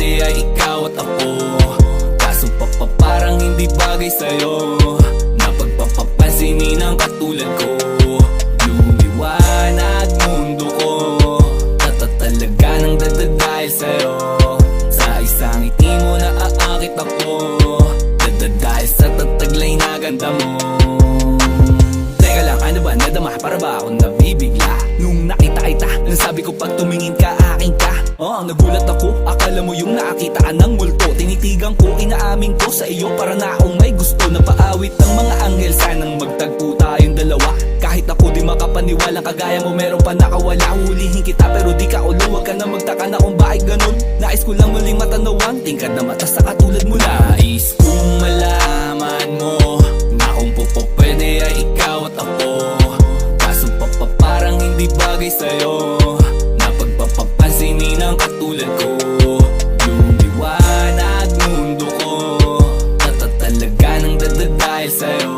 pwede ay ikaw at ako. Kaso parang hindi bagay sa'yo na pagpapapansinin ang katulad ko. Lumiwanag mundo ko, talaga nang dahil sa'yo. Sa isang ngiti mo na aakit ako, dahil sa tataglay na ganda mo. Teka lang, ano ba? Nadama? Para ba akong nabibigla? Nung nakita kita, nasabi ko pag tumingin ka, aking ka. Nagulat ako, akala mo yung nakakitaan ng multo. Tinitigan ko, inaamin ko sa iyo para na akong may gusto na paawit ng mga anghel. Sanang magtagpo tayong dalawa. Kahit ako di makapaniwala, kagaya mo meron pa nakawala. Hulihin kita pero di ka ulo, wag ka na magtaka na kung bakit ganun. Nais ko lang muling matanawang tingkad na mata sa katulad mo lang. Nais kong malaman mo na kung pwede ay ikaw at ako. Kaso parang hindi bagay sa'yo na pagpapansinin ang katulad ko. Lumiwanag mundo ko, talaga nang dahil sa'yo.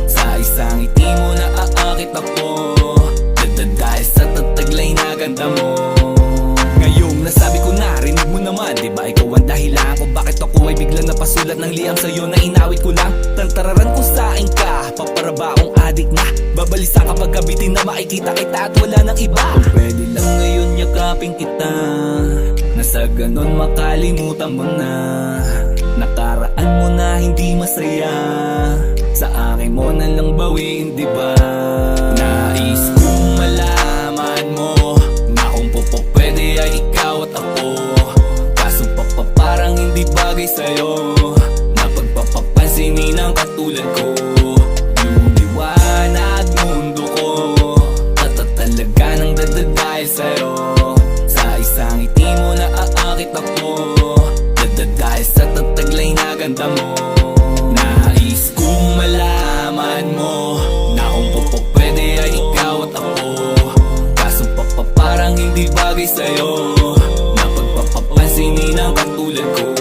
Sa isang ngiti mo na aakit ako, dahil sa tataglay na ganda mo. Ngayong nasabi ko na, rinig mo naman, diba ikaw ang dahilan kung bakit ako ay biglang napasulat ng liham sa'yo na inawit ko lang. Tantararan ko sa'kin ka, paparaba akong adik na. Babalisa kapag gabitin na makikita kita at wala nang iba. Kung pwede lang ngayon yakapin kita, na sa ganon makalimutan mo na nakaraan mo na hindi masaya. Sa akin mo na lang bawiin, diba? Nais kong malaman mo na kung pwede ay ikaw at ako. Kaso parang hindi bagay sa'yo na pagpapansinin ang katulad ko. Lumiwanag mundo ko, talaga nang dahil sa'yo. Sa isang ngiti mo na aakit ako, dahil sa tataglay na ganda mo. Nais kong malaman mo na kung pwede ay ikaw at ako. Kaso parang hindi bagay sa'yo na pagpapansinin ang katulad ko.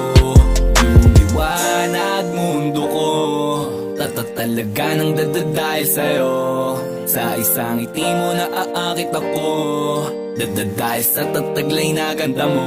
Lumiwanag mundo ko, talaga nang dahil sa'yo. Sa isang ngiti mo na aakit ako, dahil sa tataglay na ganda mo.